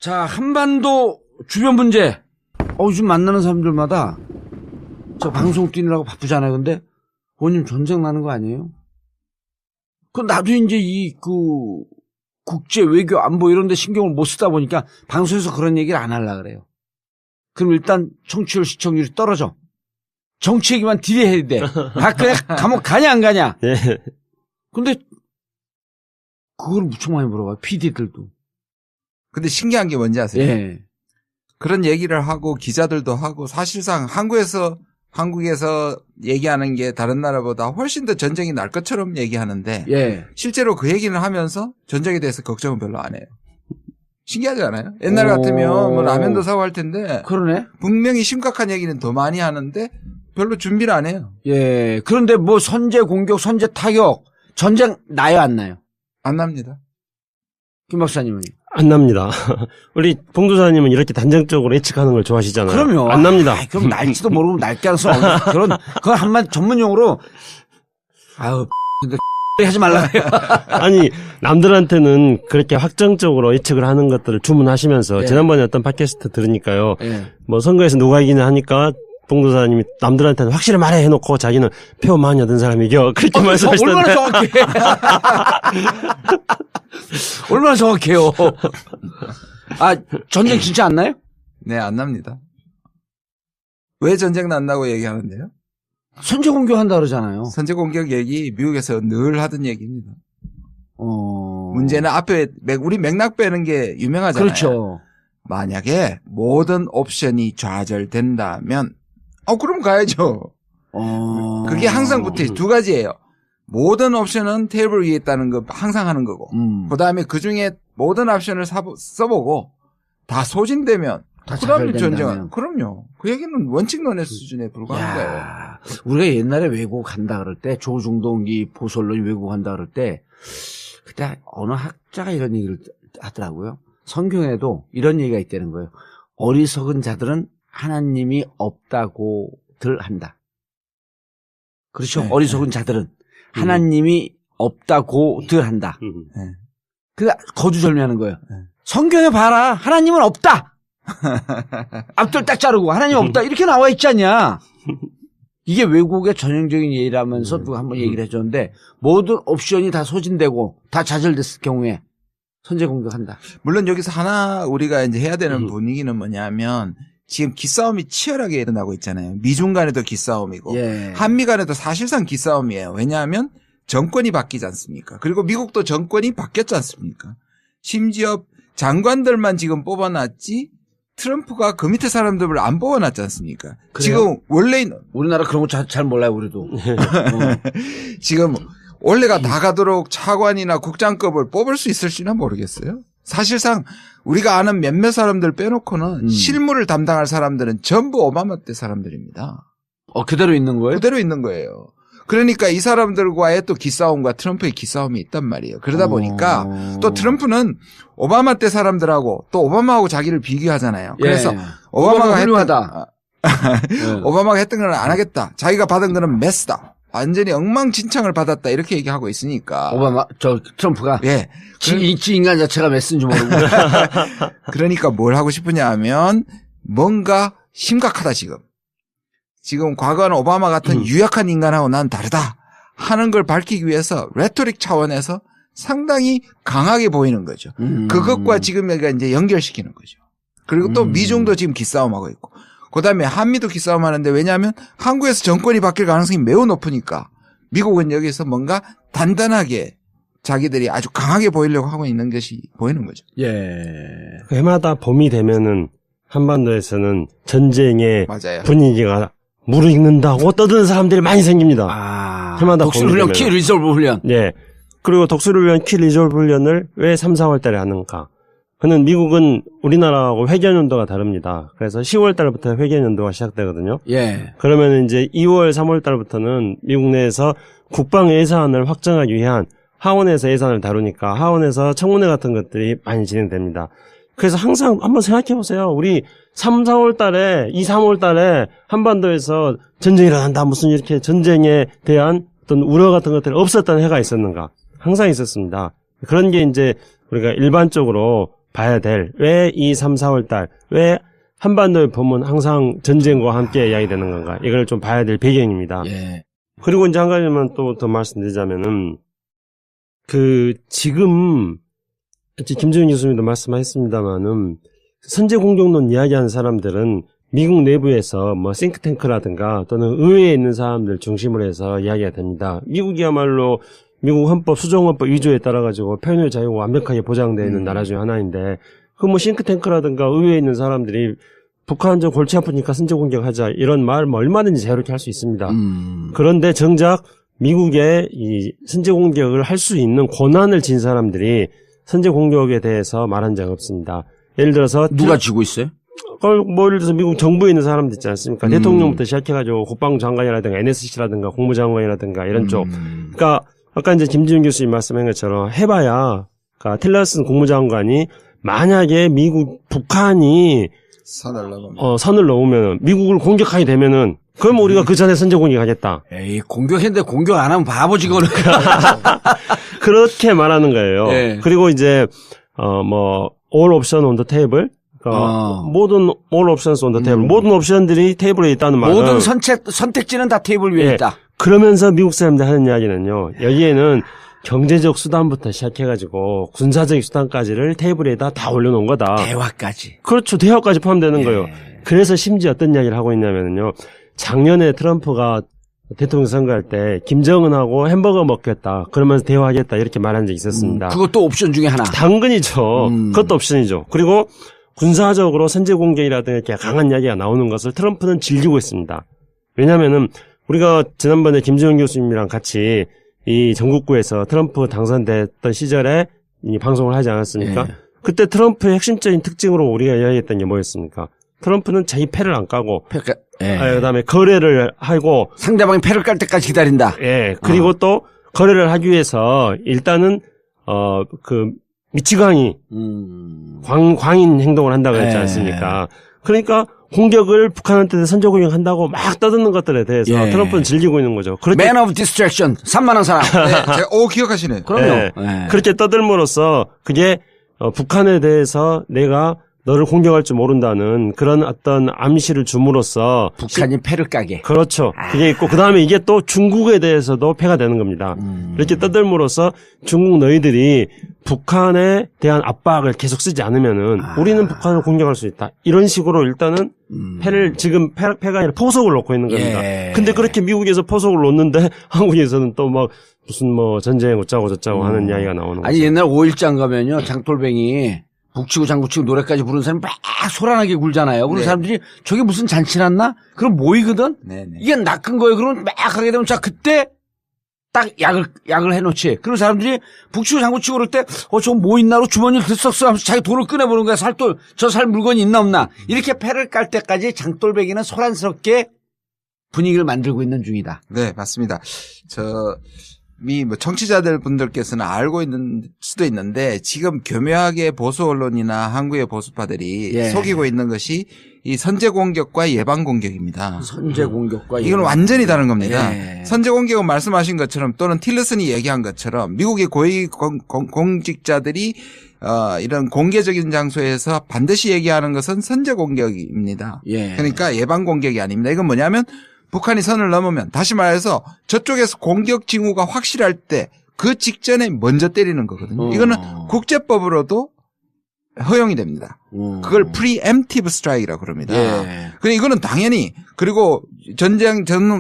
자, 한반도 주변 문제. 요즘 만나는 사람들마다 저 방송 뛰느라고 바쁘잖아요. 근데 의원님 전쟁 나는 거 아니에요? 나도 이제 국제 외교 안보 이런 데 신경을 못 쓰다 보니까 방송에서 그런 얘기를 안 하려고 그래요. 그럼 일단 청취율 시청률이 떨어져. 정치 얘기만 딜해야 돼. 그냥 감옥 가냐 안 가냐. 네. 근데 그걸 무척 많이 물어봐요. PD들도. 근데 신기한 게 뭔지 아세요? 예. 그런 얘기를 하고 기자들도 하고 사실상 한국에서 얘기하는 게 다른 나라보다 훨씬 더 전쟁이 날 것처럼 얘기하는데 예. 실제로 그 얘기는 하면서 전쟁에 대해서 걱정은 별로 안 해요. 신기하지 않아요? 옛날 같으면 뭐 라면도 사고 할 텐데 그러네. 분명히 심각한 얘기는 더 많이 하는데 별로 준비를 안 해요. 예. 그런데 뭐 선제 공격, 선제 타격, 전쟁 나요 안 나요? 안 납니다. 김 박사님은? 안 납니다. 우리 봉도사님은 이렇게 단정적으로 예측하는 걸 좋아하시잖아요. 그럼요. 안 납니다. 그럼 날지도 모르고 날 가능성 없는 그건 한번 전문용어로 근데 하지 말라고 해요. 아니 남들한테는 그렇게 확정적으로 예측을 하는 것들을 주문하시면서 예. 지난번에 어떤 팟캐스트 들으니까요. 예. 뭐 선거에서 누가 이기냐 하니까 봉도사님이 남들한테는 확실히 말해 해놓고 자기는 표 많이 얻은 사람이 이겨 그렇게 말씀하시던데. 얼마나 정확해. 얼마나 정확해요. 전쟁 진짜 안 나요? 네, 안 납니다. 왜 전쟁 난다고 얘기하는데요? 선제 공격한다 그러잖아요. 선제 공격 얘기 미국에서 늘 하던 얘기입니다. 문제는 앞에 우리 맥락 빼는 게 유명하잖아요. 그렇죠. 만약에 모든 옵션이 좌절된다면 그럼 가야죠. 그게 항상 붙어있어요. 두 가지예요. 모든 옵션은 테이블 위에 있다는 거 항상 하는 거고 그 다음에 그중에 모든 옵션을 써보고 다 소진되면 그다음에 전쟁은 그럼요. 그 얘기는 원칙론의 수준에 불과한 거예요. 우리가 옛날에 외국 간다 그럴 때 조중동기 보솔론이 외국 간다 그럴 때 그때 어느 학자가 이런 얘기를 하더라고요. 성경에도 이런 얘기가 있다는 거예요. 어리석은 자들은 하나님이 없다고들 한다. 그렇죠. 네. 어리석은 자들은 하나님이 없다고들 한다. 네. 그 거두절미하는 거예요. 성경에 봐라. 하나님은 없다. 앞들 딱 자르고 하나님 없다. 이렇게 나와 있지 않냐. 이게 외국의 전형적인 예라면서 누가 한번 얘기를 해줬는데 모든 옵션이 다 소진되고 다 좌절됐을 경우에 선제 공격한다. 물론 여기서 하나 우리가 이제 해야 되는 분위기는 뭐냐면 지금 기싸움이 치열하게 일어나고 있잖아요. 미중 간에도 기싸움이고 예. 한미 간에도 사실상 기싸움이에요. 왜냐하면 정권이 바뀌지 않습니까? 그리고 미국도 정권이 바뀌었지 않습니까? 심지어 장관들만 지금 뽑아놨지 트럼프가 그 밑에 사람들을 안 뽑아놨지 않습니까? 그래요? 지금 원래 우리나라 그런 거 잘 몰라요, 우리도. 지금 원래가 다 가도록 차관이나 국장급을 뽑을 수 있을지는 모르겠어요. 사실상 우리가 아는 몇몇 사람들 빼놓고는 실무를 담당할 사람들은 전부 오바마 때 사람들입니다. 그대로 있는 거예요? 그대로 있는 거예요. 그러니까 이 사람들과의 또 기싸움과 트럼프의 기싸움이 있단 말이에요. 그러다 보니까 또 트럼프는 오바마 때 사람들하고 또 오바마하고 자기를 비교하잖아요. 그래서 예. 오바마가 훌륭하다. 오바마가 했던 건 안 하겠다. 자기가 받은 거는 메스다. 완전히 엉망진창을 받았다. 이렇게 얘기하고 있으니까. 트럼프가? 예. 인간 자체가 메신지 모르고. 그러니까 뭘 하고 싶으냐 하면 뭔가 심각하다 지금. 지금 과거는 오바마 같은 유약한 인간하고 난 다르다 하는 걸 밝히기 위해서 레토릭 차원에서 상당히 강하게 보이는 거죠. 그것과 지금 여기가 이제 연결시키는 거죠. 그리고 또 미중도 지금 기싸움하고 있고 그다음에 한미도 기싸움하는데 왜냐하면 한국에서 정권이 바뀔 가능성이 매우 높으니까 미국은 여기서 뭔가 단단하게 자기들이 아주 강하게 보이려고 하고 있는 것이 보이는 거죠. 예. 해마다 봄이 되면은 한반도에서는 전쟁의 맞아요. 분위기가 무르익는다고 떠드는 사람들이 많이 생깁니다. 해마다 독수리 훈련, 키 리졸브 훈련. 예. 그리고 독수리 훈련, 키 리졸브 훈련을 왜 3, 4월 달에 하는가? 그는 미국은 우리나라하고 회견연도가 다릅니다. 그래서 10월 달부터 회견연도가 시작되거든요. 예. 그러면 이제 2월, 3월 달부터는 미국 내에서 국방 예산을 확정하기 위한 하원에서 예산을 다루니까 하원에서 청문회 같은 것들이 많이 진행됩니다. 그래서 항상 한번 생각해 보세요. 우리 3, 4월 달에, 2, 3월 달에 한반도에서 전쟁이 일어난다. 무슨 이렇게 전쟁에 대한 어떤 우려 같은 것들이 없었던 해가 있었는가? 항상 있었습니다. 그런 게 이제 우리가 일반적으로 봐야 될, 왜 이 3, 4월 달, 왜 한반도에 보면 항상 전쟁과 함께 이야기되는 건가. 이걸 좀 봐야 될 배경입니다. 예. 그리고 이제 한 가지만 또 더 말씀드리자면은, 지금, 김정인 교수님도 말씀하셨습니다만은, 선제 공격론 이야기하는 사람들은 미국 내부에서 뭐 싱크탱크라든가 또는 의회에 있는 사람들 중심으로 해서 이야기가 됩니다. 미국이야말로 미국 헌법, 수정헌법 2조에 따라 가지고 표현의 자유가 완벽하게 보장되어 있는 나라 중에 하나인데, 뭐 싱크탱크라든가 의회에 있는 사람들이 북한 저 골치 아프니까 선제 공격하자 이런 말 뭐 얼마든지 자유롭게 할 수 있습니다. 그런데 정작 미국의 이 선제 공격을 할 수 있는 권한을 진 사람들이 선제 공격에 대해서 말한 적 없습니다. 예를 들어서 누가 쥐고 있어요? 뭐 예를 들어서 미국 정부에 있는 사람들 있지 않습니까? 대통령부터 시작해가지고 국방장관이라든가 NSC라든가 국무장관이라든가 이런 쪽. 그러니까 아까 이제 김지훈 교수님 말씀한 것처럼 해봐야, 그러니까 틸러슨 국무장관이 만약에 북한이 선을 넘으면 미국을 공격하게 되면은 그럼 우리가 그 전에 선제 공격하겠다. 에이, 공격했는데 공격 안 하면 바보지 그거는. 그렇게 말하는 거예요. 네. 그리고 이제 뭐 all option on the table. 그러니까 모든 all options on the table. 모든 옵션들이 테이블에 있다는 말은 모든 선택지는 다 테이블 위에 예, 있다. 그러면서 미국 사람들 하는 이야기는요. 여기에는 경제적 수단부터 시작해가지고 군사적 수단까지를 테이블에다 다 올려놓은 거다. 대화까지. 그렇죠. 대화까지 포함되는 예. 거예요. 그래서 심지어 어떤 이야기를 하고 있냐면요. 작년에 트럼프가 대통령 선거할 때 김정은하고 햄버거 먹겠다. 그러면서 대화하겠다. 이렇게 말한 적이 있었습니다. 그것도 옵션 중에 하나. 당근이죠. 그것도 옵션이죠. 그리고 군사적으로 선제 공격이라든가 이렇게 강한 이야기가 나오는 것을 트럼프는 즐기고 있습니다. 왜냐면은 우리가 지난번에 김지훈 교수님이랑 같이 이 전국구에서 트럼프 당선됐던 시절에 이 방송을 하지 않았습니까? 예. 그때 트럼프의 핵심적인 특징으로 우리가 이야기했던 게 뭐였습니까? 트럼프는 자기 패를 안 까고, 그다음에 거래를 하고, 상대방이 패를 깔 때까지 기다린다. 예, 그리고 또 거래를 하기 위해서 일단은 미치광이 광인 행동을 한다고 했지 않습니까? 그러니까 공격을 북한한테 선제 공격한다고 막 떠드는 것들에 대해서 트럼프는 즐기고 있는 거죠. Man of distraction. 산만한 사람. 네, 기억하시네요. 그럼요. 네. 그렇게 떠들므로써 그게 북한에 대해서 내가 너를 공격할 줄 모른다는 그런 어떤 암시를 줌으로써 북한이 패를 까게. 그렇죠. 그게 있고 그다음에 이게 또 중국에 대해서도 패가 되는 겁니다. 이렇게 떠들므로써 중국 너희들이 북한에 대한 압박을 계속 쓰지 않으면은 우리는 북한을 공격할 수 있다. 이런 식으로 일단은 패를 지금 패가 아니라 포석을 놓고 있는 겁니다. 예. 근데 그렇게 미국에서 포석을 놓는데 한국에서는 또 막 무슨 뭐 전쟁 어쩌고 저쩌고 하는 이야기가 나오는 거죠. 아니 옛날 5.1장 가면요. 장돌뱅이 북치고 장구치고 노래까지 부르는 사람이 막 소란하게 굴잖아요. 그런 사람들이 저게 무슨 잔치 났나? 그럼 모이거든? 네네. 이게 낚은 거예요. 그러면 막 하게 되면 자, 그때 딱 약을 해놓지. 그런 사람들이 북치고 장구치고 그럴 때, 저거 뭐 있나로 주머니를 들썩써 하면서 자기 돈을 꺼내보는 거야. 저 살 물건이 있나 없나. 이렇게 패를 깔 때까지 장돌뱅이는 소란스럽게 분위기를 만들고 있는 중이다. 네, 맞습니다. 뭐 청취자들 분들께서는 알고 있는 수도 있는데 지금 교묘하게 보수 언론이나 한국의 보수파들이 속이고 있는 것이 이 선제 공격과 예방 공격입니다. 선제 공격과 이건 완전히 다른 겁니다. 예. 선제 공격은 말씀하신 것처럼 또는 틸러슨이 얘기한 것처럼 미국의 고위 공직자들이 이런 공개적인 장소에서 반드시 얘기하는 것은 선제 공격입니다. 예. 그러니까 예방 공격이 아닙니다. 이건 뭐냐면 북한이 선을 넘으면 다시 말해서 저쪽에서 공격 징후가 확실할 때 그 직전에 먼저 때리는 거거든요. 이거는 국제법으로도 허용이 됩니다. 그걸 preemptive strike이라고 그럽니다. 예. 그러니까 이거는 당연히 그리고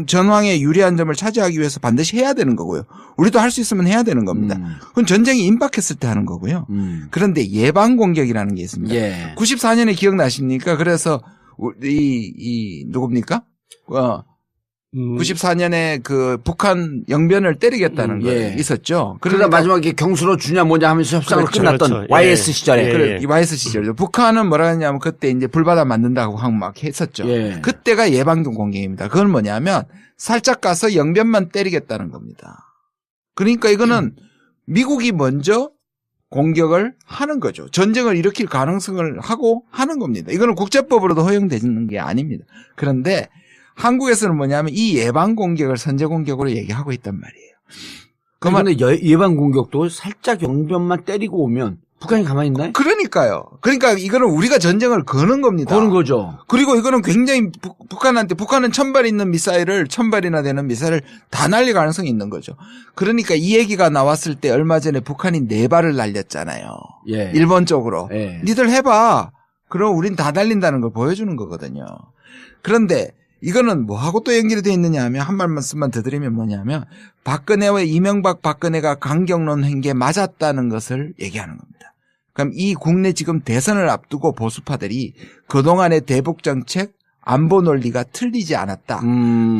전황에 유리한 점을 차지하기 위해서 반드시 해야 되는 거고요. 우리도 할 수 있으면 해야 되는 겁니다. 그건 전쟁이 임박했을 때 하는 거고요. 그런데 예방 공격이라는 게 있습니다. 예. 94년에 기억나십니까? 그래서 누굽니까? 94년에 그 북한 영변을 때리겠다는 거 있었죠. 그러다 마지막에 경수로 주냐 뭐냐 하면서 협상으로 그렇죠, 끝났던 그렇죠. YS 시절에. 이 YS 시절이죠. 북한은 뭐라 했냐면 그때 이제 불바다 만든다고 막 했었죠. 그때가 예방적 공격입니다. 그건 뭐냐면 살짝 가서 영변만 때리겠다는 겁니다. 그러니까 이거는 미국이 먼저 공격을 하는 거죠. 전쟁을 일으킬 가능성을 하고 하는 겁니다. 이거는 국제법으로도 허용되는 게 아닙니다. 그런데 한국에서는 뭐냐면 이 예방 공격을 선제 공격으로 얘기하고 있단 말이에요. 그런데 예방 공격도 살짝 영변만 때리고 오면 북한이 가만히 있나요? 그러니까요. 그러니까 이거는 우리가 전쟁을 거는 겁니다. 거는 거죠. 그리고 이거는 굉장히 북한은 1000발 있는 미사일을 1000발이나 되는 미사일을 다 날릴 가능성이 있는 거죠. 그러니까 이 얘기가 나왔을 때 얼마 전에 북한이 4발을 날렸잖아요. 예. 일본 쪽으로. 예. 니들 해봐. 그럼 우린 다 날린다는 걸 보여주는 거거든요. 그런데 이거는 뭐하고 또 연결이 돼 있느냐 하면 한 말씀만 더 드리면 뭐냐면 박근혜와 이명박 박근혜가 강경론 한 게 맞았다는 것을 얘기하는 겁니다. 그럼 이 국내 지금 대선을 앞두고 보수파들이 그동안의 대북 정책 안보 논리가 틀리지 않았다.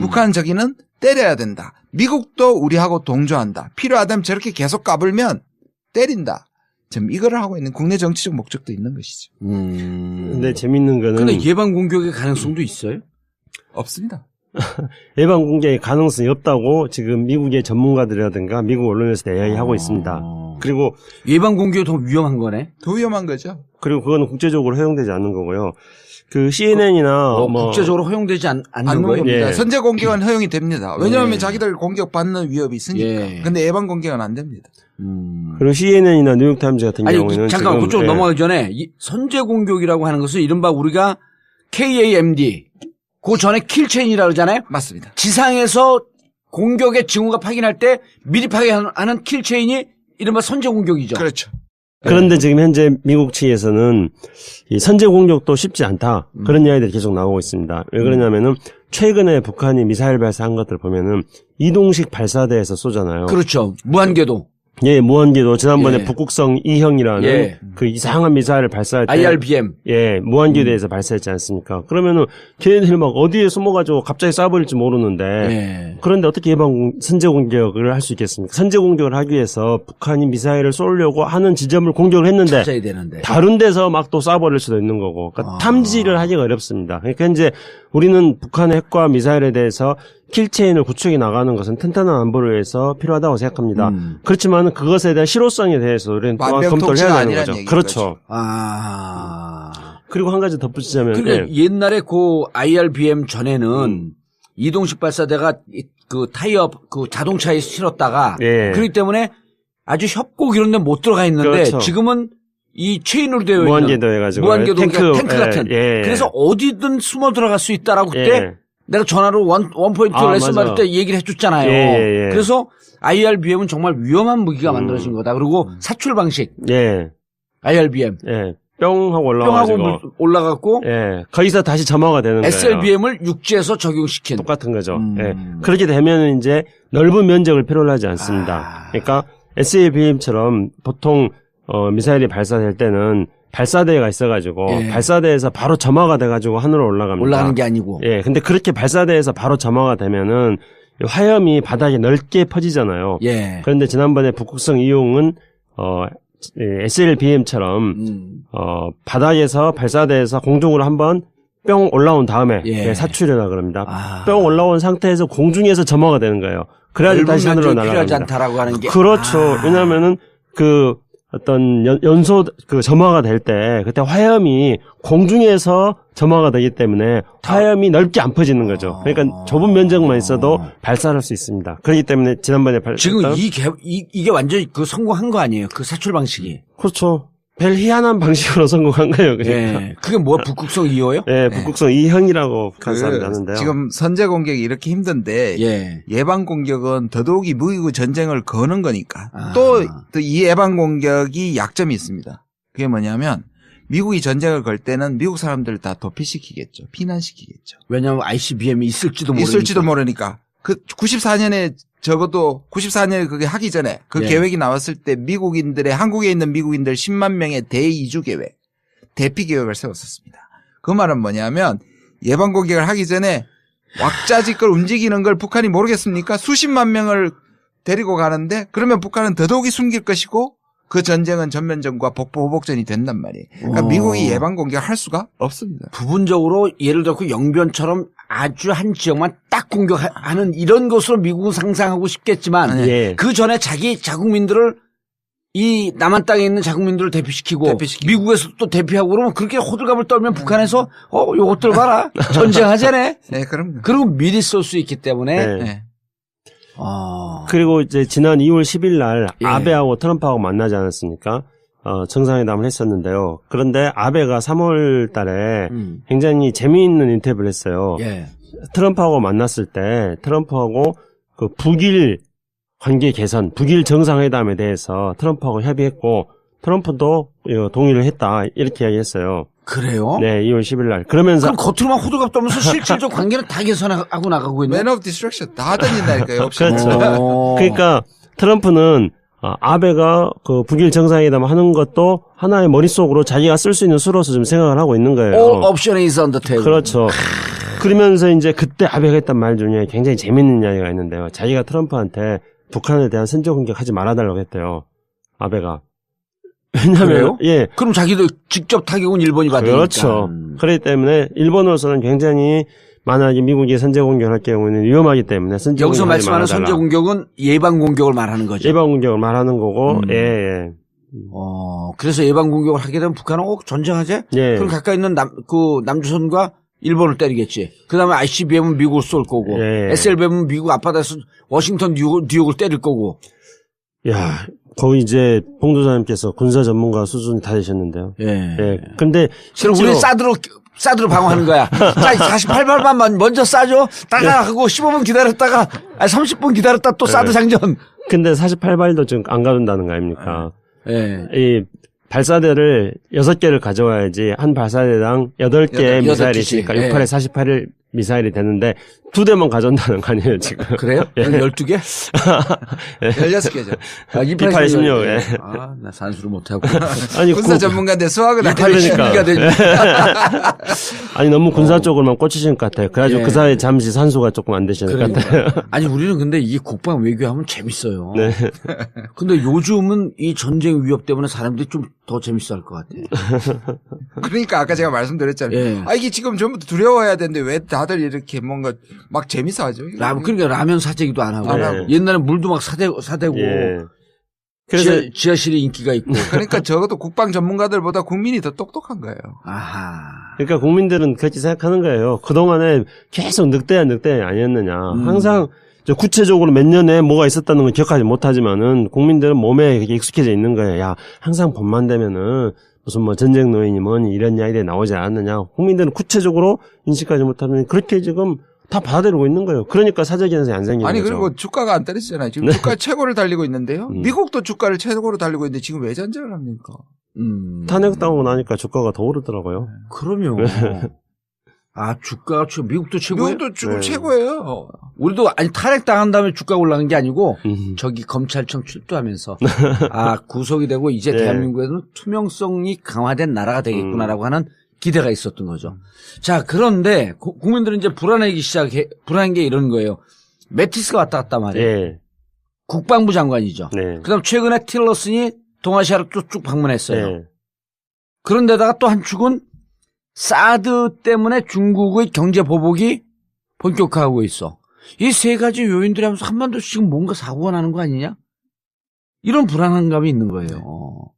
북한 저기는 때려야 된다. 미국도 우리하고 동조한다. 필요하다면 저렇게 계속 까불면 때린다. 지금 이거를 하고 있는 국내 정치적 목적도 있는 것이죠. 근데 재밌는 거는 근데 예방 공격의 가능성도 있어요? 없습니다. 예방 공격의 가능성이 없다고 지금 미국의 전문가들이라든가 미국 언론에서 이야기하고 있습니다. 그리고 예방 공격이 더 위험한 거네. 더 위험한 거죠. 그리고 그거는 국제적으로 허용되지 않는 거고요. 그 CNN이나 국제적으로 허용되지 않는 않는 거예요? 겁니다. 예. 선제 공격은 허용이 됩니다. 왜냐하면 예. 자기들 공격받는 위협이 있으니까. 예. 근데 예방 공격은 안 됩니다. 그리고 CNN이나 뉴욕타임즈 같은 아니 경우에는 잠깐 지금, 그쪽 예. 넘어가기 전에 이 선제 공격이라고 하는 것은 이른바 우리가 KAMD 그 전에 킬체인이라고 그러잖아요. 맞습니다. 지상에서 공격의 징후가 확인할 때 미리 파괴하는 킬체인이 이른바 선제 공격이죠. 그렇죠. 그런데 지금 현재 미국 측에서는 이 선제 공격도 쉽지 않다. 그런 이야기들이 계속 나오고 있습니다. 왜 그러냐면은 최근에 북한이 미사일 발사한 것들 보면은 이동식 발사대에서 쏘잖아요. 그렇죠. 무한궤도. 예, 무한궤도 지난번에 예. 북극성 2형이라는 예. 그 이상한 미사일을 발사할 때 IRBM. 예, 무한궤도에서 발사했지 않습니까? 그러면은 걔네들이 막 어디에 숨어가지고 갑자기 쏴버릴지 모르는데 예. 그런데 어떻게 선제 공격을 할 수 있겠습니까? 선제 공격을 하기 위해서 북한이 미사일을 쏘려고 하는 지점을 공격을 했는데 찾아야 되는데. 다른 데서 막 또 쏴버릴 수도 있는 거고 그러니까 탐지를 하기가 어렵습니다. 그러니까 이제 우리는 북한의 핵과 미사일에 대해서 킬체인을 구축해 나가는 것은 튼튼한 안보를 위해서 필요하다고 생각합니다. 그렇지만 그것에 대한 실효성에 대해서 우리는 또한 검토를 만병통치가 해야 되는 아니라는 거죠. 얘기인 그렇죠. 그리고 한 가지 덧붙이자면 그러니까 예. 옛날에 그 IRBM 전에는 이동식 발사대가 그 타이어 그 자동차에 실었다가 예. 그렇기 때문에 아주 협곡 이런 데 못 들어가 있는데 그렇죠. 지금은 이 체인으로 되어 있는 무한궤도 해가지고 무한궤도 탱크 예, 같은 예. 그래서 어디든 숨어 들어갈 수 있다라고 그때 예. 내가 전화로 원포인트 아, 레슨 맞아. 받을 때 얘기를 해줬잖아요. 예. 그래서 IRBM은 정말 위험한 무기가 만들어진 거다. 그리고 사출 방식 예. IRBM 예. 뿅 하고 뿅하고 올라가지고 올라갔고 예. 거기서 다시 점화가 되는 거예요. SLBM을 육지에서 적용시킨 똑같은 거죠. 예. 그렇게 되면 이제 넓은 면적을 필요로 하지 않습니다. 그러니까 SLBM처럼 보통 미사일이 발사될 때는 발사대가 있어가지고 예. 발사대에서 바로 점화가 돼가지고 하늘로 올라갑니다. 올라가는 게 아니고 예. 근데 그렇게 발사대에서 바로 점화가 되면은 화염이 바닥에 넓게 퍼지잖아요. 예. 그런데 지난번에 북극성 2형은 SLBM처럼 바닥에서 발사대에서 공중으로 한번 뿅 올라온 다음에 예. 사출이라 그럽니다. 아. 뿅 올라온 상태에서 공중에서 점화가 되는 거예요. 그래야지 다시 하늘로 필요하지 날아갑니다. 않다라고 하는 게 그렇죠. 왜냐하면은 그 어떤 연소 그 점화가 될 때 그때 화염이 공중에서 점화가 되기 때문에 화염이 넓게 안 퍼지는 거죠. 그러니까 좁은 면적만 있어도 발사할 수 있습니다. 그렇기 때문에 지난번에 지금 이게 완전히 그 성공한 거 아니에요? 그 사출 방식이. 그렇죠. 별 희한한 방식으로 성공한 거예요. 그러니까. 예. 그게 뭐야? 북극성 2호요? 예, 북극성 2형이라고 북한 사람이 하는데요. 지금 선제 공격이 이렇게 힘든데 예. 예방 공격은 더더욱이 무기고 전쟁을 거는 거니까 또 이 예방 공격이 약점이 있습니다. 그게 뭐냐면 미국이 전쟁을 걸 때는 미국 사람들 다 도피시키겠죠. 피난시키겠죠. 왜냐하면 ICBM이 있을지도 모르니까. 그 94년에 적어도 94년에 그게 하기 전에 그 예. 계획이 나왔을 때 한국에 있는 미국인들 10만 명의 대이주 계획, 대피 계획을 세웠었습니다. 그 말은 뭐냐면 예방 공격을 하기 전에 왁자지껄 움직이는 걸 북한이 모르겠습니까? 수십만 명을 데리고 가는데 그러면 북한은 더더욱이 숨길 것이고 그 전쟁은 전면전과 복보호복전이 된단 말이에요. 그러니까 미국이 예방 공격을 할 수가 없습니다. 부분적으로 예를 들어 영변처럼 아주 한 지역만 딱 공격하는 이런 것으로 미국은 상상하고 싶겠지만 예. 그 전에 자기 자국민들을 이 남한 땅에 있는 자국민들을 대피시키고 미국에서 또 대피하고 그러면 그렇게 호들갑을 떨면 북한에서 요것들 봐라 전쟁하자네. 네, 그럼요. 그리고 미리 쏠 수 있기 때문에 네. 네. 그리고 이제 지난 2월 10일 날 예. 아베하고 트럼프하고 만나지 않았습니까? 정상회담을 했었는데요. 그런데 아베가 3월 달에 음. 굉장히 재미있는 인터뷰를 했어요. 예. 트럼프하고 만났을 때 트럼프하고 그 북일 관계 개선, 북일 정상회담에 대해서 트럼프하고 협의했고 트럼프도 동의를 했다 이렇게 이야기했어요. 그래요? 네, 2월 10일 날. 그러면서 그럼 겉으로만 호들갑 떠면서 실질적 관계는 다 개선하고 나가고 있네. Man of Destruction 다 던진다니까요. 없이. 그렇죠. 어. 그러니까 트럼프는 아베가 그 북일 정상회담 하는 것도 하나의 머릿속으로 자기가 쓸 수 있는 수로서 좀 생각을 하고 있는 거예요. All option is on the table. 그렇죠. 그러면서 이제 그때 아베가 했던 말 중에 굉장히 재밌는 이야기가 있는데요. 자기가 트럼프한테 북한에 대한 선제 공격하지 말아달라고 했대요. 아베가. 왜냐면 그래요? 예. 그럼 자기도 직접 타격은 일본이 받으니까. 그렇죠. 그렇기 때문에 일본으로서는 굉장히 만약에 미국이 선제 공격할 경우에는 위험하기 때문에 선제 여기서 공격하지 말씀하는 말아달라. 선제 공격은 예방 공격을 말하는 거죠. 예방 공격을 말하는 거고 예. 그래서 예방 공격을 하게 되면 북한은 전쟁하지? 예. 그럼 가까이 있는 남조선과 일본을 때리겠지. 그 다음에 ICBM은 미국을 쏠 거고, 예. SLBM은 미국 앞바다에서 워싱턴 뉴욕을 때릴 거고. 야, 거의 이제 봉도사님께서 군사 전문가 수준이 다 되셨는데요. 예. 예. 근데 그럼 우리 사드로 방어하는 거야. 자, 48발만 먼저 쏴줘. 따가 하고 15분 기다렸다가, 30분 기다렸다 또 사드 장전. 근데 48발도 지금 안 가둔다는 거 아닙니까? 예. 이 발사대를 6개를 가져와야지 한 발사대당 8개의 미사일이 8개씩. 있으니까 예. 68에 48일 미사일이 되는데 2대만 가져온다는 거 아니에요, 지금. 그래요? 예. 12개? 16개죠. 28, 16, 예. 나 산수를 못하고. 아니, 군사 전문가인데 수학은 안 그러니까. 그러니까. 아니, 너무 군사 쪽으로만 꽂히신 것 같아요. 그래가지고 예. 그 사이에 잠시 산소가 조금 안 되시는 것 같아요. 아니, 우리는 근데 이게 국방 외교하면 재밌어요. 네. 근데 요즘은 이 전쟁 위협 때문에 사람들이 좀 더 재밌어 할 것 같아. 그러니까 아까 제가 말씀드렸잖아요. 예. 이게 지금 전부 두려워해야 되는데 왜 다들 이렇게 뭔가 막 재밌어 하죠? 그러니까 라면 사재기도 안 하고. 안 하고. 옛날에 물도 막 사대고. 예. 그래서 지하실에 인기가 있고. 그러니까 적어도 국방 전문가들보다 국민이 더 똑똑한 거예요. 아하. 그러니까 국민들은 그렇게 생각하는 거예요. 그동안에 계속 늑대야 아니었느냐. 항상 구체적으로 몇 년에 뭐가 있었다는 걸 기억하지 못하지만은 국민들은 몸에 그게 익숙해져 있는 거예요. 야, 항상 봄만 되면은 무슨 뭐 전쟁 노인이 뭐니 이런 이야기들이 나오지 않느냐. 국민들은 구체적으로 인식하지 못하면 그렇게 지금 다 받아들이고 있는 거예요. 그러니까 사적 현상이 안 생기는 아니 거죠. 그리고 주가가 안 떨어지잖아요. 지금 주가 최고를 달리고 있는데요. 미국도 주가를 최고로 달리고 있는데 지금 왜 전쟁을 합니까? 탄핵당하고 나니까 주가가 더 오르더라고요. 그러면. 주가가 미국도 최고예요? 미국도 지금 네. 최고예요. 우리도 탄핵 당한 다음에 주가 올라간 게 아니고 저기 검찰청 출두하면서 구속이 되고 이제 네. 대한민국에는 투명성이 강화된 나라가 되겠구나라고 하는 기대가 있었던 거죠. 자, 그런데 국민들은 이제 불안한 게 이런 거예요. 매티스가 왔다 갔다 말이에요. 예. 국방부 장관이죠. 네. 그다음 최근에 틸러슨이 동아시아를 쭉 방문했어요. 네. 그런데다가 또 한 축은 사드 때문에 중국의 경제 보복이 본격화하고 있어. 이 세 가지 요인들이 하면서 한반도 지금 뭔가 사고가 나는 거 아니냐? 이런 불안한 감이 있는 거예요.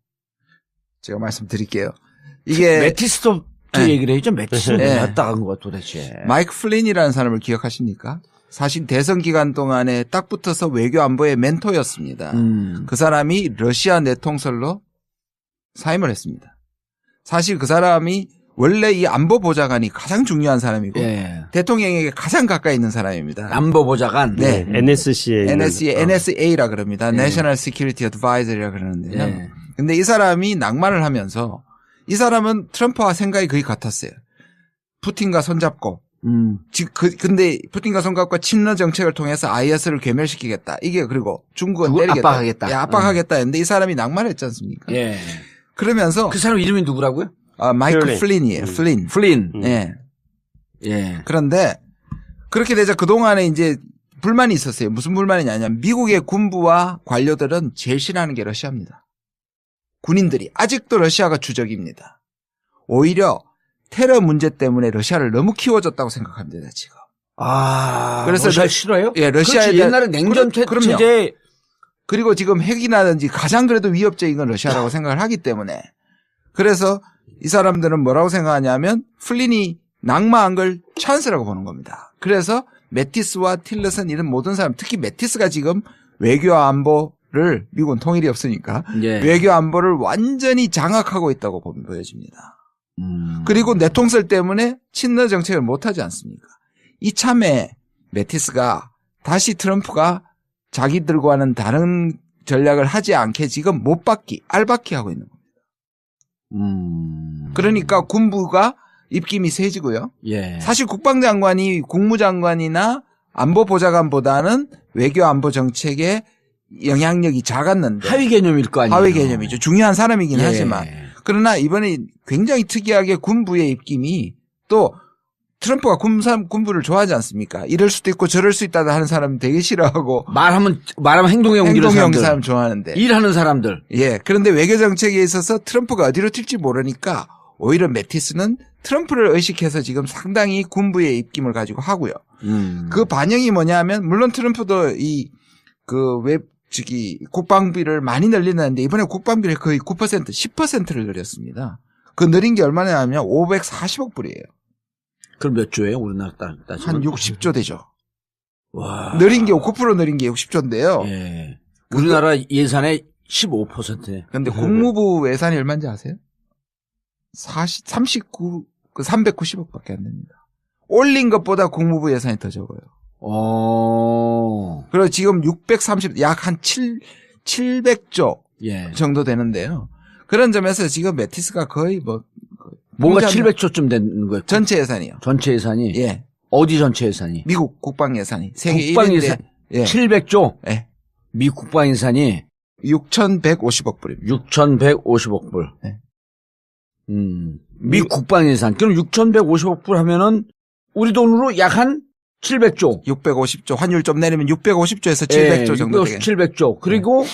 제가 말씀드릴게요. 이게 매티스도 네. 얘기를 해야죠. 매티스는 네. 왔다 간 거야 도대체. 마이크 플린이라는 사람을 기억하십니까? 사실 대선 기간 동안에 딱 붙어서 외교 안보의 멘토였습니다. 그 사람이 러시아 내통설로 사임을 했습니다. 사실 그 사람이 원래 이 안보보좌관이 가장 중요한 사람이고 예. 대통령에게 가장 가까이 있는 사람입니다. 안보보좌관. 네. NSC에 NSA라 그럽니다. National Security Advisor이라 그러는데요. 예. 근데 이 사람이 낭만을 하면서 이 사람은 트럼프와 생각이 거의 같았어요. 푸틴과 손잡고 근데 푸틴과 손잡고 친러 정책을 통해서 IS를 괴멸시키겠다. 이게 그리고 중국은 그걸 때리겠다. 압박하겠다. 예, 압박하겠다 했는데 이 사람이 낭만했지 않습니까? 예. 그러면서 그 사람 이름이 누구라고요? 마이클 플린이에요. 플린. 플린. 예. 예. 그런데 그렇게 되자 그동안에 이제 불만이 있었어요. 무슨 불만이냐면 미국의 군부와 관료들은 제일 싫어하는 게 러시아입니다. 군인들이 아직도 러시아가 주적입니다. 오히려 테러 문제 때문에 러시아를 너무 키워줬다고 생각합니다, 지금. 그래서 러시아 싫어요? 예, 러시아에 그렇지, 옛날에 냉전 그럼요. 체제. 그리고 지금 핵이라든지 가장 그래도 위협적인 건 러시아라고 생각을 하기 때문에 그래서 이 사람들은 뭐라고 생각하냐면 플린이 낙마한 걸 찬스라고 보는 겁니다. 그래서 매티스와 틸러슨 이런 모든 사람 특히 매티스가 지금 외교 안보 미국은 통일이 없으니까 예. 외교 안보를 완전히 장악하고 있다고 보여집니다. 그리고 내통설 때문에 친러 정책을 못하지 않습니까? 이참에 매티스가 다시 트럼프가 자기들과는 다른 전략을 하지 않게 지금 못 받기, 알받기 하고 있는 겁니다. 그러니까 군부가 입김이 세지고요. 예. 사실 국방장관이 국무장관이나 안보보좌관보다는 외교안보 정책에 영향력이 작았는데 하위 개념일 거 아니에요. 하위 개념이죠. 중요한 사람이긴 예. 하지만 그러나 이번에 굉장히 특이하게 군부의 입김이 또 트럼프가 군부를 좋아하지 않습니까? 이럴 수도 있고 저럴 수 있다 하는 사람 되게 싫어하고 말하면 행동에 옮기는 행동형 사람들. 사람 좋아하는데 일하는 사람들. 예. 그런데 외교 정책에 있어서 트럼프가 어디로 튈지 모르니까 오히려 매티스는 트럼프를 의식해서 지금 상당히 군부의 입김을 가지고 하고요. 그 반영이 뭐냐면 물론 트럼프도 국방비를 많이 늘리는데 이번에 국방비를 거의 9%, 10%를 늘렸습니다. 그 늘린 게 얼마냐면 540억 불이에요. 그럼 몇 조예요? 우리나라 따지면? 한 60조 되죠. 와. 늘린 게 9% 늘린 게 60조인데요. 예. 우리나라 예산의 15%네. 그런데 국무부 예산이 얼마인지 아세요? 390억밖에 안 됩니다. 올린 것보다 국무부 예산이 더 적어요. 그리고 지금 약 한 700조 예. 정도 되는데요. 그런 점에서 지금 매티스가 거의 뭔가 700조쯤 되는 거예요. 전체 예산이요. 전체 예산이? 예. 어디 전체 예산이? 미국 국방 예산이 세계 국방 1위인데 예산 예. 700조? 예. 미 국방 예산이 6,150억 불입니다. 6,150억 불. 네. 미 국방 예산. 그럼 6,150억 불 하면은 우리 돈으로 약 한 700조. 650조 환율 좀 내리면 650조에서 700조 정도 되겠네요. 700조. 그리고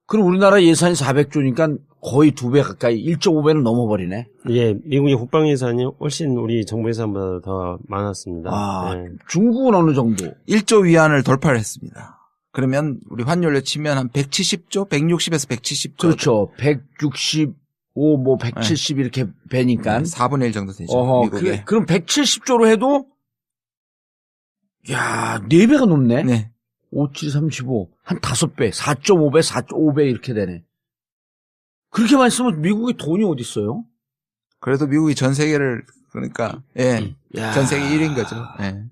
그럼 우리나라 예산이 400조니까 거의 2배 가까이 1.5배는 넘어버리네. 예, 미국의 국방 예산이 훨씬 우리 정부 예산보다 더 많았습니다. 아, 예. 중국은 어느 정도? 1조 위안을 돌파를 했습니다. 그러면 우리 환율로 치면 한 170조, 160에서 170조. 그렇죠. 165, 170 이렇게 배니까. 4분의 1 정도 되죠. 어허, 미국에. 그럼 170조로 해도 야, 4배가 넘네. 네. 5, 7, 35. 한 5배, 4.5배, 4.5배 이렇게 되네. 그렇게 많이 쓰면 미국에 돈이 어디 있어요? 그래도 미국이 전 세계를 그러니까 예. 야. 전 세계 1위인 거죠. 예.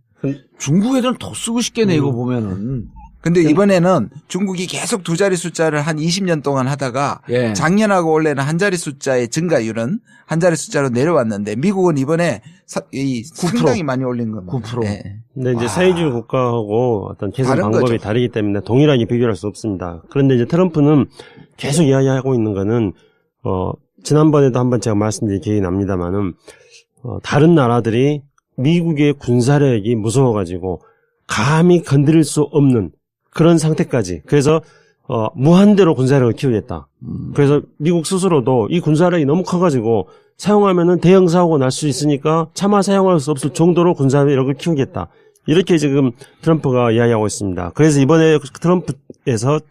중국 애들은 더 쓰고 싶겠네, 이거 보면은. 근데 이번에는 중국이 계속 두 자리 숫자를 한 20년 동안 하다가 예. 작년하고 올해는 한 자리 숫자의 증가율은 한 자리 숫자로 내려왔는데 미국은 이번에 상당히 많이 올린 겁니다. 9%. 예. 근데 이제 사회주의 국가하고 어떤 계산 다른 방법이 거죠. 다르기 때문에 동일하게 비교할 수 없습니다. 그런데 이제 트럼프는 계속 이야기하고 있는 거는, 지난번에도 한번 제가 말씀드린 기억이 납니다만은, 다른 나라들이 미국의 군사력이 무서워가지고 감히 건드릴 수 없는 그런 상태까지. 그래서, 무한대로 군사력을 키우겠다. 그래서 미국 스스로도 이 군사력이 너무 커가지고 사용하면은 대형 사고가 날 수 있으니까 차마 사용할 수 없을 정도로 군사력을 키우겠다. 이렇게 지금 트럼프가 이야기하고 있습니다. 그래서 이번에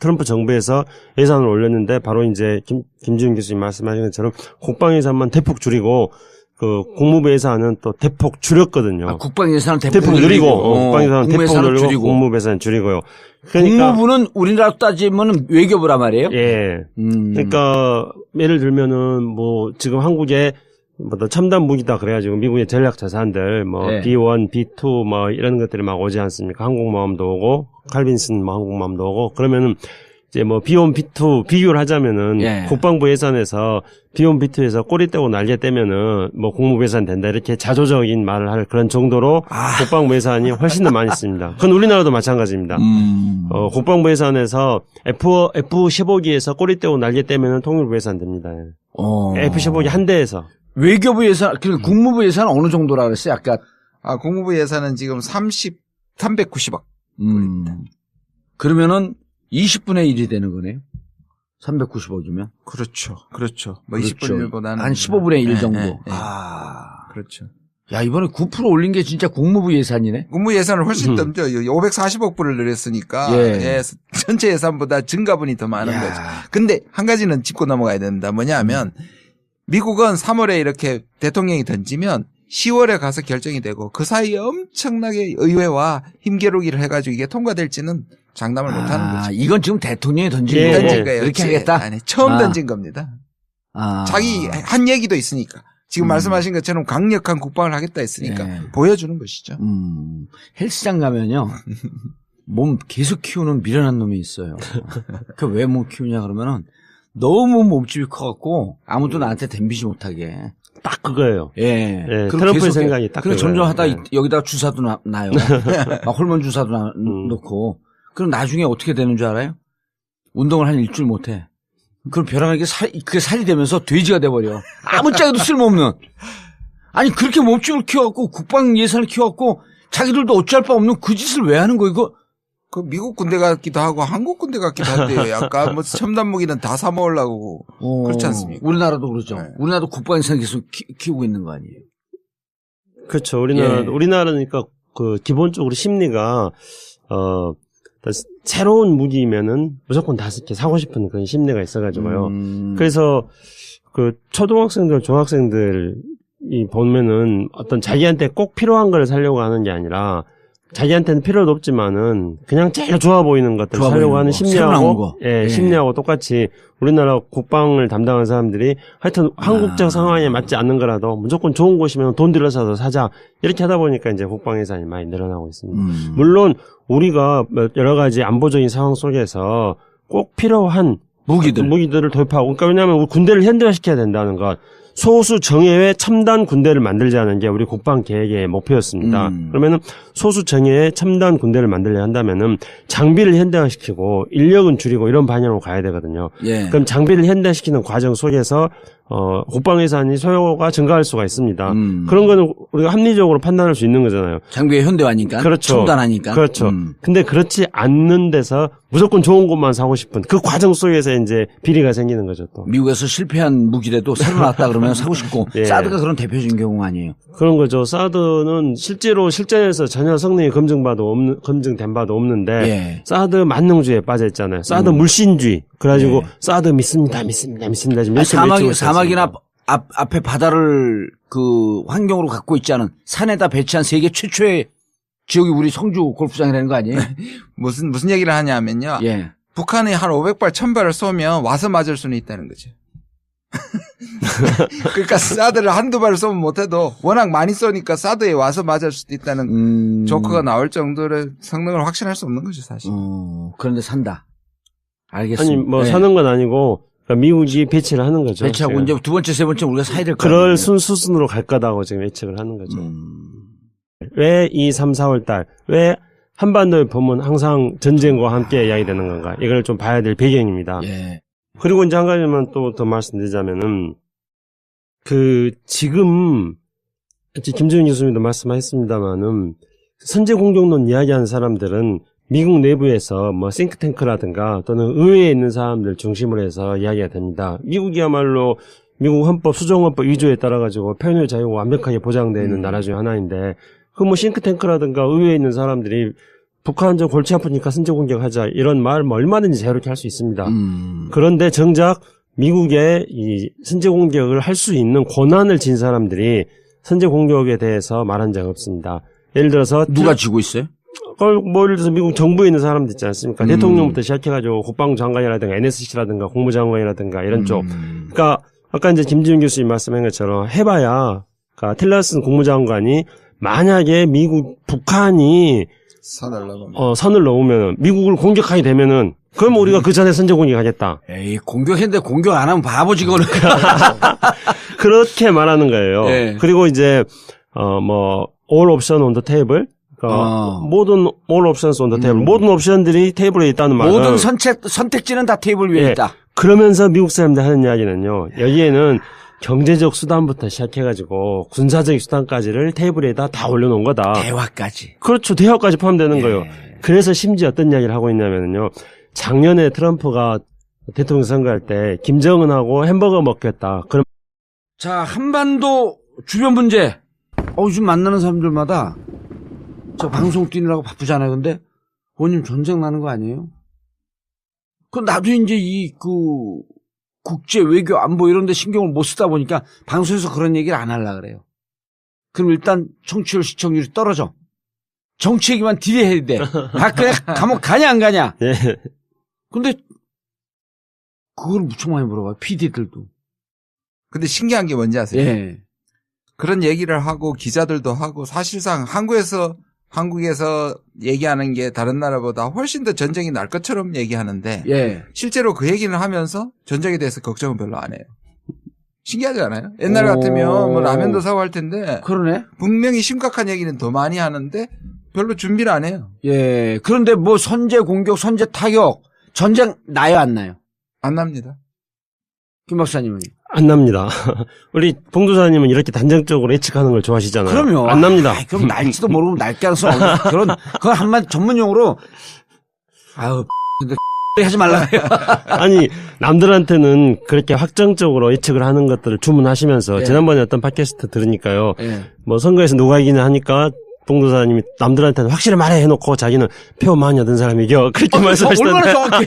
트럼프 정부에서 예산을 올렸는데 바로 이제 김지훈 교수님 말씀하신 것처럼 국방 예산만 대폭 줄이고 그 국무부 예산은 또 대폭 줄였거든요. 아, 국방 예산은 대폭 늘리고 국방 예산은 대폭 늘리고 줄이고. 국무부 예산은 줄이고요. 그러니까 국무부는 우리나라 따지면 외교부란 말이에요. 예. 그러니까 예를 들면은 뭐 지금 한국에 뭐 첨단 무기다 그래가지고 미국의 전략 자산들 뭐 예. B1, B2 뭐 이런 것들이 막 오지 않습니까? 항공모함도 오고 칼빈슨 뭐 항공모함도 오고 그러면은 이제 뭐 B1, B2 비교를 하자면은 예. 국방부 예산에서 B1, B2에서 꼬리 떼고 날개 떼면은 뭐 국무부 예산 된다 이렇게 자조적인 말을 할 그런 정도로 국방부 예산이 훨씬 더 많이 씁니다. 그건 우리나라도 마찬가지입니다. 국방부 예산에서 F-15기에서 꼬리 떼고 날개 떼면은 통일부 예산 됩니다. F-15기 한 대에서. 외교부 예산, 그리고 국무부 예산은 어느 정도라 그랬어요? 아까. 국무부 예산은 지금 390억. 그러면은 20분의 1이 되는 거네요. 390억이면. 그렇죠. 그렇죠. 뭐 그렇죠. 20분의 1보다는 한 15분의 1 정도. 그렇죠. 야, 이번에 9% 올린 게 진짜 국무부 예산이네. 국무 예산을 훨씬 넘죠. 540억 불을 늘렸으니까 예. 전체 예산보다 증가분이 더 많은 야. 거죠. 근데 한 가지는 짚고 넘어가야 됩니다. 뭐냐면 미국은 3월에 이렇게 대통령이 던지면 10월에 가서 결정이 되고 그 사이에 엄청나게 의회와 힘겨루기를 해가지고 이게 통과될지는 장담을 못 하는 거죠. 이건 지금 대통령이 던진 예, 거고 던진 거예요. 이렇게 하겠다. 아니, 처음 아. 던진 겁니다. 자기 한 얘기도 있으니까. 지금 말씀하신 것처럼 강력한 국방을 하겠다 했으니까 네. 보여주는 것이죠. 헬스장 가면요. 몸 계속 키우는 미련한 놈이 있어요. 그 왜 몸 키우냐 그러면은 너무 몸집이 커갖고 아무도 나한테 덤비지 못하게. 딱 그거예요. 예. 예, 그리고 트럼프의 계속 생각이 딱 그래 그거예요. 점점 하다 예. 여기다가 주사도 나요. 막 호르몬 주사도 넣고. 그럼 나중에 어떻게 되는 줄 알아요? 운동을 한 일주일 못해. 그럼 벼랑하게 그게 살이 되면서 돼지가 돼버려. 아무짝에도 쓸모없는. 아니 그렇게 몸집을 키워갖고 국방 예산을 키워갖고 자기들도 어찌할 바 없는 그 짓을 왜 하는 거 이거? 그 미국 군대 같기도 하고 한국 군대 같기도 한데요. 약간 뭐 첨단 무기는 다 사 먹으려고 그렇지 않습니까? 우리나라도 그러죠. 네. 우리나라도 국방 예산 계속 키우고 있는 거 아니에요? 그렇죠. 예. 우리나라니까 그 기본적으로 심리가 새로운 무기면은 무조건 5개 사고 싶은 그런 심리가 있어가지고요. 그래서 그 초등학생들, 중학생들이 보면은 어떤 자기한테 꼭 필요한 걸 사려고 하는 게 아니라 자기한테는 필요도 없지만은 그냥 제일 좋아 보이는 것들 좋아 사려고 보이는 하는 거. 새로 나온 거. 심리하고 똑같이 우리나라 국방을 담당하는 사람들이 하여튼 한국적 상황에 맞지 않는 거라도 무조건 좋은 곳이면 돈 들여서도 사자 이렇게 하다 보니까 이제 국방 예산이 많이 늘어나고 있습니다. 물론 우리가 여러 가지 안보적인 상황 속에서 꼭 필요한 무기들을 도입하고 그러니까 왜냐하면 우리 군대를 현대화시켜야 된다는 것. 소수 정예의 첨단 군대를 만들자는 게 우리 국방 계획의 목표였습니다. 그러면은 소수 정예의 첨단 군대를 만들려 한다면은 장비를 현대화시키고 인력은 줄이고 이런 방향으로 가야 되거든요. 예. 그럼 장비를 현대화시키는 과정 속에서 국방 예산이 소요가 증가할 수가 있습니다. 그런 거는 우리가 합리적으로 판단할 수 있는 거잖아요. 장비의 현대화니까. 그렇죠. 첨단하니까. 그렇죠. 근데 그렇지 않는 데서 무조건 좋은 것만 사고 싶은 그 과정 속에서 이제 비리가 생기는 거죠, 또. 미국에서 실패한 무기라도 새로 나왔다 그러면 사고 싶고 예. 사드가 그런 대표적인 경우 아니에요. 그런 거죠. 사드는 실제로 실전에서 전혀 성능이 검증된 바도 없는데 예. 사드 만능주의에 빠져 있잖아요. 사드 물신주의. 그래가지고 예. 사드 믿습니다. 지금 이렇게 사막이나 외치고 있습니다. 앞에 바다를 그 환경으로 갖고 있지 않은 산에다 배치한 세계 최초의 지역이 우리 성주 골프장이라는 거 아니에요? 무슨 얘기를 하냐면요. 예. 북한이 한 500발, 1000발을 쏘면 와서 맞을 수는 있다는 거죠. 그러니까 사드를 한두 발을 쏘면 못해도 워낙 많이 쏘니까 사드에 와서 맞을 수도 있다는 조커가 나올 정도의 성능을 확신할 수 없는 거죠, 사실. 그런데 산다. 알겠습니다. 아니 뭐 예. 사는 건 아니고 그러니까 미국이 배치를 하는 거죠. 배치하고 지금. 이제 두 번째, 세 번째 우리가 사야 될 거 아니에요. 그럴 수순으로 갈 거다고 지금 예측을 하는 거죠. 왜 2, 3, 4월 달, 왜 한반도에 보면 항상 전쟁과 함께 이야기되는 건가? 이걸 좀 봐야 될 배경입니다. 예. 그리고 이제 한 가지만 또 더 말씀드리자면은, 지금, 김정인 교수님도 말씀하셨습니다만은, 선제 공격론 이야기하는 사람들은 미국 내부에서 뭐 싱크탱크라든가 또는 의회에 있는 사람들 중심으로 해서 이야기가 됩니다. 미국이야말로 미국 헌법, 수정헌법 2조에 따라가지고 표현의 자유가 완벽하게 보장되어 있는 나라 중에 하나인데, 그 뭐 싱크탱크라든가 의회에 있는 사람들이 북한 좀 골치 아프니까 선제 공격하자 이런 말 뭐 얼마든지 자유롭게 할 수 있습니다. 그런데 정작 미국의 이 선제 공격을 할 수 있는 권한을 진 사람들이 선제 공격에 대해서 말한 적 없습니다. 예를 들어서 누가 쥐고 있어요? 뭐 예를 들어서 미국 정부에 있는 사람들 있지 않습니까? 대통령부터 시작해가지고 국방장관이라든가 NSC라든가 국무장관이라든가 이런 쪽. 그러니까 아까 이제 김지훈 교수님 말씀한 것처럼 해봐야, 그러니까 틸러슨 국무장관이 만약에 북한이 선을 넘으면 미국을 공격하게 되면은 그럼 우리가 그 전에 선제 공격하겠다. 에이 공격했는데 공격 안 하면 바보지 그거는. 그렇게 말하는 거예요. 예. 그리고 이제 뭐 all option on the table. 모든 all options on the table. 모든 옵션들이 테이블에 있다는 말은 모든 선택지는 다 테이블 위에 예. 있다. 그러면서 미국 사람들 하는 이야기는요. 여기에는 경제적 수단부터 시작해가지고 군사적 수단까지를 테이블에다 다 올려놓은 거다. 대화까지. 그렇죠. 대화까지 포함되는 예. 거예요. 그래서 심지어 어떤 이야기를 하고 있냐면요. 작년에 트럼프가 대통령 선거할 때 김정은하고 햄버거 먹겠다. 그럼 자, 한반도 주변 문제. 요즘 만나는 사람들마다 저 방송 뛰느라고 바쁘잖아요. 근데 의원님 전쟁 나는 거 아니에요? 나도 이제 국제 외교 안보 이런 데 신경을 못 쓰다 보니까 방송에서 그런 얘기를 안 하려고 그래요. 그럼 일단 청취율 시청률이 떨어져. 정치 얘기만 딜해야 돼. 박근혜 감옥 가냐 안 가냐. 예. 근데 그걸 무척 많이 물어봐요. PD들도. 근데 신기한 게 뭔지 아세요? 예. 그런 얘기를 하고 기자들도 하고 사실상 한국에서 얘기하는 게 다른 나라보다 훨씬 더 전쟁이 날 것처럼 얘기하는데 예. 실제로 그 얘기는 하면서 전쟁에 대해서 걱정은 별로 안 해요. 신기하지 않아요? 옛날 오. 같으면 뭐 라면도 사고 할 텐데 그러네. 분명히 심각한 얘기는 더 많이 하는데 별로 준비를 안 해요. 예. 그런데 뭐 선제 공격, 선제 타격, 전쟁 나요 안 나요? 안 납니다. 김 박사님은. 안 납니다. 우리 봉도사님은 이렇게 단정적으로 예측하는 걸 좋아하시잖아요. 그럼요. 안 납니다. 아이, 그럼 날지도 모르고 날 가능성 없는 그건 한마디 전문용어로 아유 근데 하지 말라. 아니 남들한테는 그렇게 확정적으로 예측을 하는 것들을 주문하시면서 예. 지난번에 어떤 팟캐스트 들으니까요. 예. 뭐 선거에서 누가 이기나 하니까 봉도사님이 남들한테는 확실히 말해 해놓고 자기는 표 많이 얻은 사람이 이겨 그렇게 얼마나 말씀하시던데. 정확해.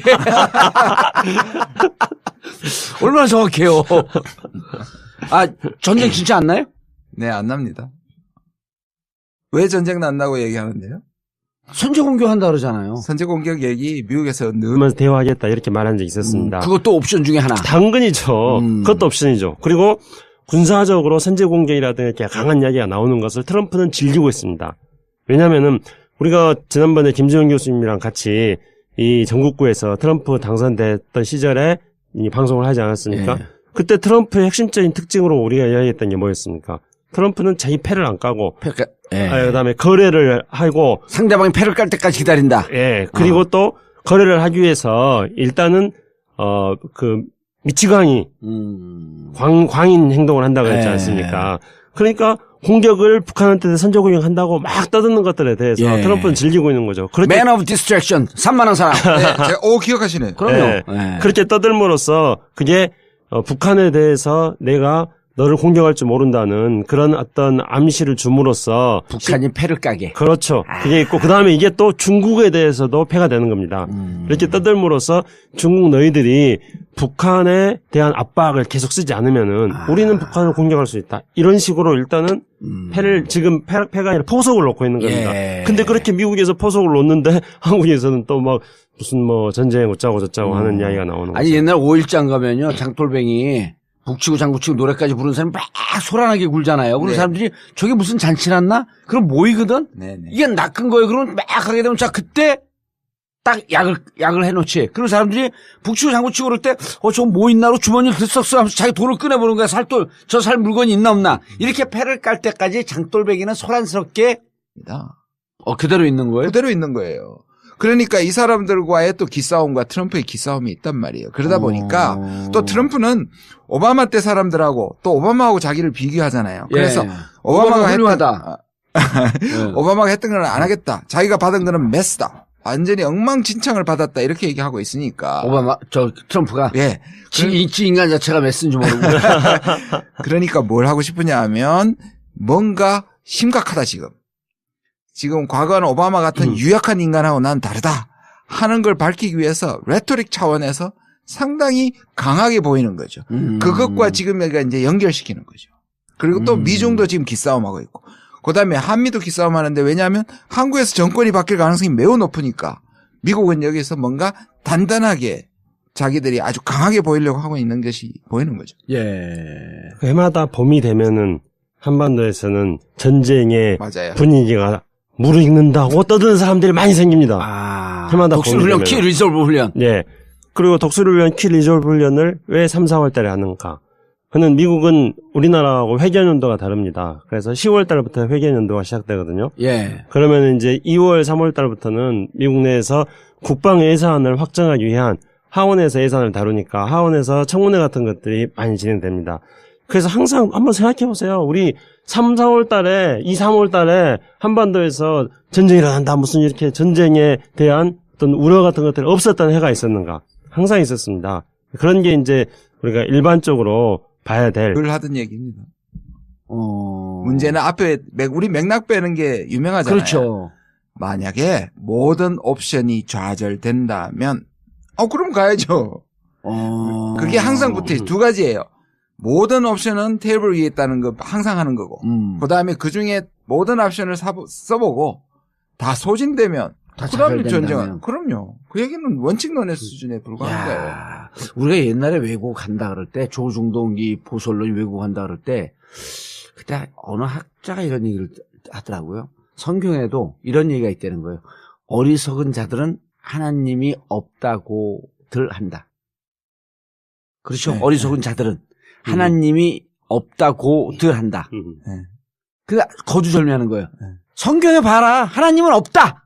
얼마나 정확해요. 아 전쟁 진짜 안 나요? 네, 안 납니다. 왜 전쟁 난다고 얘기하는데요? 선제 공격한다 그러잖아요. 선제 공격 얘기 미국에서 늘 그러면서 대화하겠다 이렇게 말한 적이 있었습니다. 그것도 옵션 중에 하나. 당근이죠. 그것도 옵션이죠. 그리고 군사적으로 선제 공격이라든가 이렇게 강한 이야기가 나오는 것을 트럼프는 즐기고 있습니다. 왜냐면은 우리가 지난번에 김지영 교수님이랑 같이 이 전국구에서 트럼프 당선됐던 시절에 이 방송을 하지 않았습니까? 예. 그때 트럼프의 핵심적인 특징으로 우리가 이야기했던 게 뭐였습니까? 트럼프는 자기 패를 안 까고 예. 그다음에 거래를 하고 상대방이 패를 깔 때까지 기다린다. 예, 그리고 또 거래를 하기 위해서 일단은 그 미치광이 광인 행동을 한다고 했지 예. 않습니까? 그러니까 공격을 북한한테 선제 공격한다고 막 떠드는 것들에 대해서 예. 트럼프는 즐기고 있는 거죠. 그렇게 Man of Distraction. 산만한 사람. 네, 제가 기억하시네. 그럼요. 예. 예. 그렇게 떠들므로써 그게 북한에 대해서 내가 너를 공격할 줄 모른다는 그런 어떤 암시를 줌으로써 북한이 패를 까게. 그렇죠. 그게 있고 그다음에 이게 또 중국에 대해서도 패가 되는 겁니다. 이렇게 떠들므로써 중국 너희들이 북한에 대한 압박을 계속 쓰지 않으면은 우리는 북한을 공격할 수 있다. 이런 식으로 일단은 패를 지금 패가 아니라 포석을 놓고 있는 겁니다. 예. 근데 그렇게 미국에서 포석을 놓는데 한국에서는 또 막 무슨 뭐 전쟁 어쩌고 저쩌고 하는 이야기가 나오는 거죠. 아니 옛날 5.1장 가면요. 장돌뱅이 북치고 장구치고 노래까지 부르는 사람이 막 소란하게 굴잖아요. 그런 네. 사람들이 저게 무슨 잔치났나? 그럼 모이거든? 네네. 이게 낚은 거예요. 그러면 막 하게 되면 자 그때 딱 약을 해놓지. 그런 사람들이 북치고 장구치고 그럴 때 저거 뭐 있나로 주머니를 들썩스 하면서 자기 돈을 꺼내보는 거야. 저 살 물건이 있나 없나. 이렇게 패를 깔 때까지 장돌뱅이는 소란스럽게 그대로 있는 거예요. 그대로 있는 거예요. 그러니까 이 사람들과의 또 기싸움과 트럼프의 기싸움이 있단 말이에요. 그러다 보니까 또 트럼프는 오바마 때 사람들하고 또 오바마하고 자기를 비교하잖아요. 그래서 예. 오바마가 훌륭하다. 오바마가 했던 건 안 하겠다. 자기가 받은 거는 메스다. 완전히 엉망진창을 받았다. 이렇게 얘기하고 있으니까. 오바마 트럼프가 예. 지 인간 자체가 메스인 줄 모르고. 그러니까 뭘 하고 싶으냐 하면 뭔가 심각하다 지금. 지금 과거는 오바마 같은 유약한 인간하고 난 다르다 하는 걸 밝히기 위해서 레토릭 차원에서 상당히 강하게 보이는 거죠. 그것과 지금 여기가 이제 연결시키는 거죠. 그리고 또 미중도 지금 기싸움하고 있고 그다음에 한미도 기싸움하는데 왜냐하면 한국에서 정권이 바뀔 가능성이 매우 높으니까 미국은 여기서 뭔가 단단하게 자기들이 아주 강하게 보이려고 하고 있는 것이 보이는 거죠. 예. 해마다 봄이 되면은 한반도에서는 전쟁의 맞아요. 분위기가 무르익는다고 떠드는 사람들이 많이 생깁니다. 해마다 독수리 훈련, 키 리졸브 훈련. 예. 그리고 독수리 훈련, 키 리졸브 훈련을 왜 3, 4월 달에 하는가? 그는 미국은 우리나라하고 회견연도가 다릅니다. 그래서 10월 달부터 회견연도가 시작되거든요. 예. 그러면 이제 2월, 3월 달부터는 미국 내에서 국방 예산을 확정하기 위한 하원에서 예산을 다루니까 하원에서 청문회 같은 것들이 많이 진행됩니다. 그래서 항상 한번 생각해 보세요. 우리 3, 4월 달에, 2, 3월 달에 한반도에서 전쟁이 일어난다. 무슨 이렇게 전쟁에 대한 어떤 우려 같은 것들이 없었던 해가 있었는가? 항상 있었습니다. 그런 게 이제 우리가 일반적으로 봐야 될. 늘 하던 얘기입니다. 문제는 앞에 우리 맥락 빼는 게 유명하잖아요. 그렇죠. 만약에 모든 옵션이 좌절된다면, 그럼 가야죠. 그게 항상 붙어 있어요. 두 가지예요. 모든 옵션은 테이블 위에 있다는 거 항상 하는 거고, 그 다음에 그 중에 모든 옵션을 써보고, 다 소진되면 다 그다음에 자결된다면. 전쟁. 그럼요. 그 얘기는 원칙론의 수준에 불과한 거예요. 야, 우리가 옛날에 외국 간다 그럴 때 조중동기 보솔론이 외국 간다 그럴 때 그때 어느 학자가 이런 얘기를 하더라고요. 성경에도 이런 얘기가 있다는 거예요. 어리석은 자들은 하나님이 없다고들 한다. 그렇죠. 네, 어리석은 자들은 하나님이 없다고들 한다. 네. 그 거두절미하는 거예요. 네. 성경에 봐라. 하나님은 없다.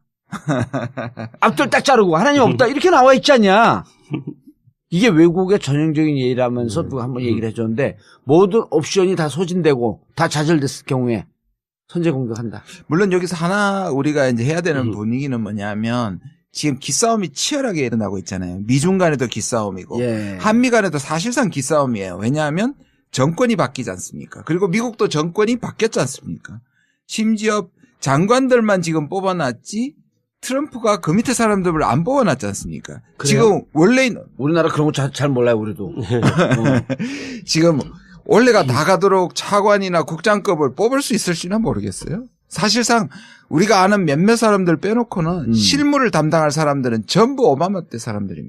앞들 딱 자르고 하나님 없다. 이렇게 나와 있지 않냐. 이게 외국의 전형적인 예라면서 누가 한번 얘기를 해줬는데 모든 옵션이 다 소진되고 다 좌절됐을 경우에 선제 공격한다. 물론 여기서 하나 우리가 이제 해야 되는 분위기는 뭐냐면 지금 기싸움이 치열하게 일어나고 있잖아요. 미중 간에도 기싸움이고 예. 한미 간에도 사실상 기싸움이에요. 왜냐하면 정권이 바뀌지 않습니까? 그리고 미국도 정권이 바뀌었지 않습니까? 심지어 장관들만 지금 뽑아놨지 트럼프가 그 밑에 사람들을 안 뽑아놨지 않습니까? 그래요? 지금 원래 우리나라 그런 거 잘 몰라요, 우리도. 지금 원래가 다 가도록 차관이나 국장급을 뽑을 수 있을지는 모르겠어요. 사실상 우리가 아는 몇몇 사람들 빼놓고는 실무를 담당할 사람들은 전부 오바마 때 사람들입니다.